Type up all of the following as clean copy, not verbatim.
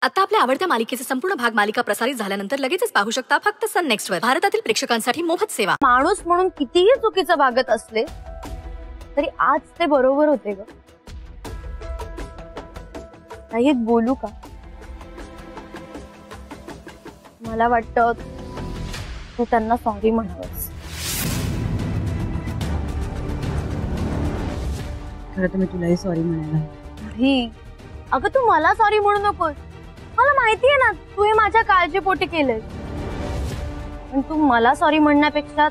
आता आपल्या आवडत्या मालिकेचे संपूर्ण भाग मालिका प्रसारित झाल्यानंतर लगेचच पाहू शकता फक्त सन नेक्स्ट वर. भारतातील प्रेक्षकांसाठी मोफत सेवा. माणूस म्हणून कितीही चुकीचं वागत असले तरी आज ते बरोबर होते ग. नाही बोलू का? मला वाटतं तू त्यांना सॉरी म्हणावंस. खरं तर मी तुलाही सॉरी म्हणायला. नाही अगं, तू मला सॉरी म्हणू नकोस. मला माहितीये ना तू हे माझ्या काळजीपोटी केलंय. पण तू मला सॉरी म्हणण्यापेक्षा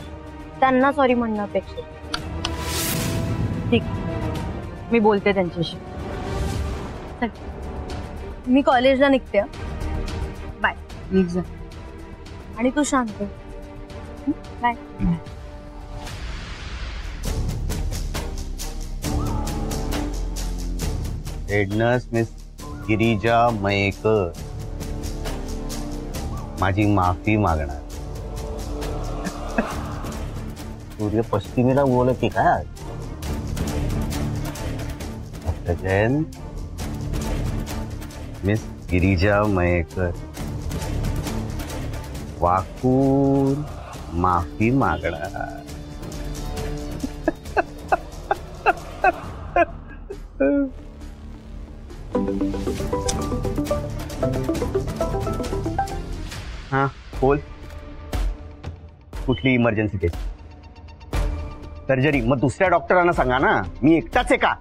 त्यांना सॉरी म्हणण्यापेक्षा. ठीक, मी बोलते त्यांच्याशी. मी कॉलेजला निघते. बाय. निघ जा. आणि तू शांत. बाय. हेडनर्स मिस गिरिजा मयेकर माझी माफी मागणार. सूर्य पश्चिमेला बोलत की काय? डॉक्टर जैन, मिस गिरिजा मयेकर वाकून माफी मागणार. हा बोल. कुठली इमर्जन्सी केस? सर्जरी? मग दुसऱ्या डॉक्टरांना सांगा ना, मी एकटाच आहे का?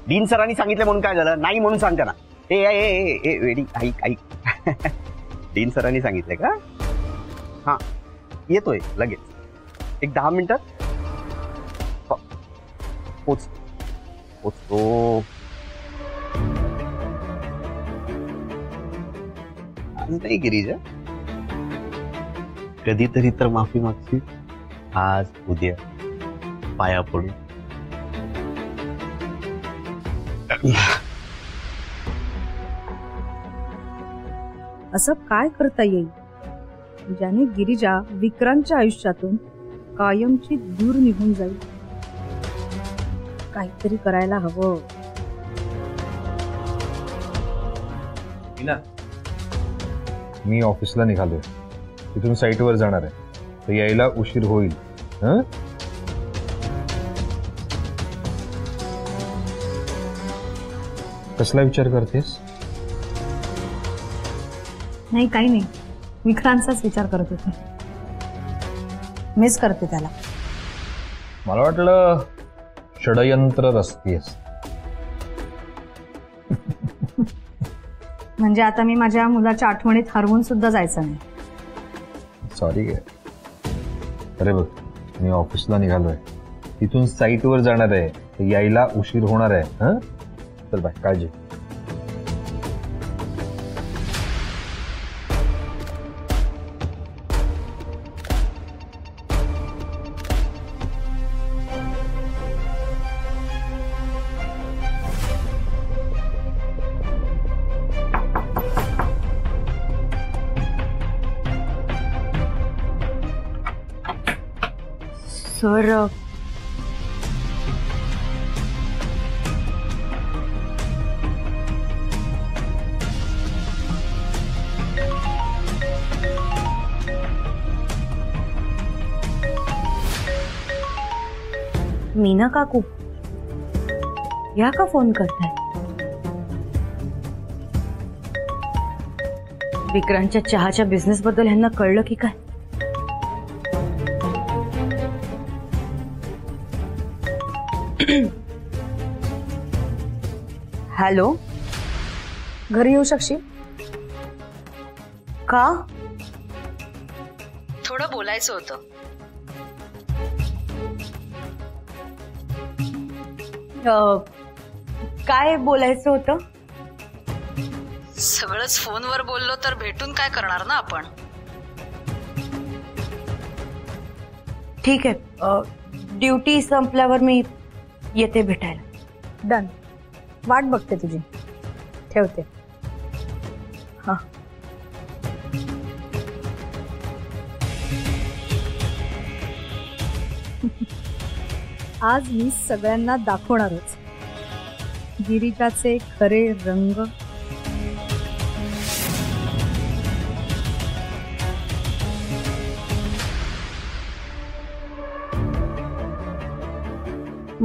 डीन सरांनी सांगितलं म्हणून काय झालं? नाही म्हणून सांग त्यांना. ए ए ए वेडी, ऐक ऐक. डीन सरांनी सांगितलंय का? हा येतोय लगेच, एक 10 मिनिटात पोचतो. आज नाही गिरिजा, कधीतरी तर माफी मागशील. आज उद्या पाया पडू. असं काय करता येईल ज्याने गिरिजा विक्रांतच्या आयुष्यातून कायमची दूर निघून जाईल? काहीतरी करायला हवं. मी ऑफिसला निघालोय, तिथून साईटवर जाणार आहे, तर यायला उशीर होईल. कसला विचार करतेस? नाही, काही नाही. विक्रांतचाच विचार करत होते. मिस करते त्याला. मला वाटलं षडयंत्र रचतेस. म्हणजे आता मी माझ्या मुलाच्या आठवणीत हरवून सुद्धा जायचं नाही. सॉरी. अरे बघ, मी ऑफिसला निघालोय, तिथून साईटवर जाणार आहे, तर यायला उशीर होणार आहे. चल बाय, काळजी. सर, मीना काकू या का फोन करताय? विक्रांतच्या चहाच्या बिझनेस बद्दल ह्यांना कळलं की काय? हॅलो, घरी येऊ शकशील का? थोडं बोलायचं होतं. काय बोलायचं होतं? सगळंच फोनवर बोललो तर भेटून काय करणार ना आपण. ठीक आहे, ड्युटी संपल्यावर मी येते भेटायला. डन. वाट बघते तुझी. ठेवते. हा. आज मी सगळ्यांना दाखवणारच गिरिजाचे खरे रंग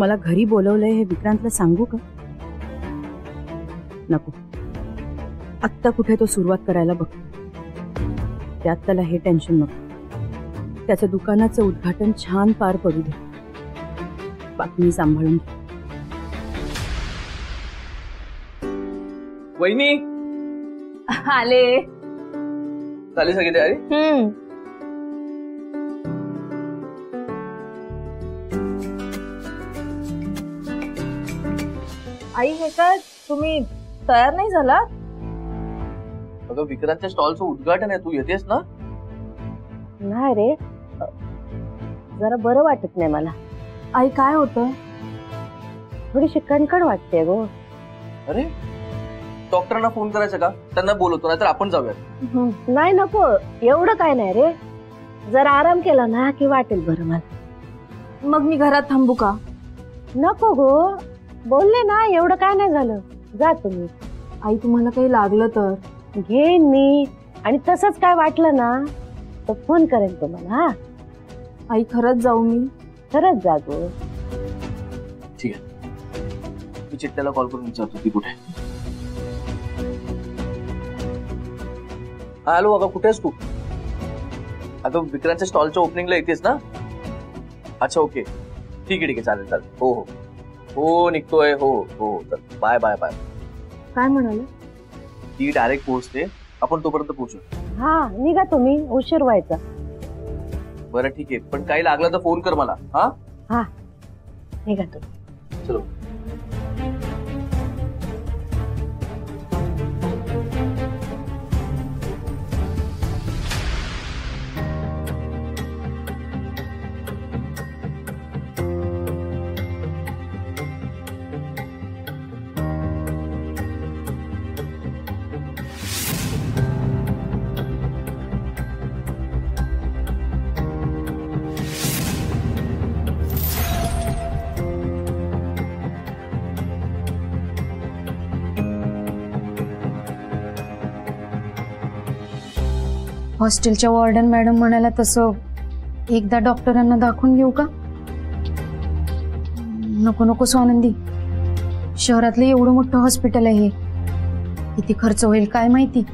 मला घरी बोलवलंय हे विक्रांतला सांगू का? नको, आत्ता कुठे तो सुरुवात करायला बघतो. त्यात त्याला हे टेन्शन नको. त्याचं दुकानाचं उद्घाटन छान पार पडू दे. बाकी मी सांभाळून घे. वहिनी आले. झाली सगळी तयारी? आई हे काय तुम्ही तयार नाही झाला? अगं विक्रांतच्या स्टॉलचं उद्घाटन आहे, तू येतेस ना? नाही रे, जरा बरं वाटत नाही मला. आई काय होतं? थोडीशी कणकण वाटते गो. अरे डॉक्टरांना फोन करायचा का? त्यांना बोलवतो, नाहीतर आपण जाऊयात. नाही नको, एवढं काय नाही रे. जरा आराम केला ना की वाटेल बरं मला. मग मी घरात थांबू का? नको गो, बोलले ना एवढं काय नाही झालं. जा तुम्ही. आई तुम्हाला काही लागलं तर? घेईन मी, आणि तसंच काय वाटलं ना तर फोन करेन तुम्हाला. हा आई खरंच जाऊ मी? खरंच जा गो. ठीक आहे, मी चिट्ट्याला कॉल करून विचारतो ती कुठे. हॅलो अगं, कुठे आहेस तू? अगं विक्रांतच्या स्टॉलच्या ओपनिंगला येतेस ना? अच्छा ओके, ठीक आहे ठीक आहे, चालेल चालेल. हो हो हो, निघतोय. हो हो, चल बाय बाय बाय. काय म्हणाले? ती डायरेक्ट पोहोचते, आपण तोपर्यंत पोहोचू. हा निघा तुम्ही, उशीर व्हायचा. बरं ठीक आहे, पण काही लागलं तर फोन कर मला. हा हा निघा तुम्ही. चलो. हॉस्टेलच्या वॉर्डन मॅडम म्हणाला तसं एकदा डॉक्टरांना दाखवून घेऊ का? नको नको स्वानंदी, शहरातलं एवढं मोठं हॉस्पिटल आहे, किती खर्च होईल काय माहिती.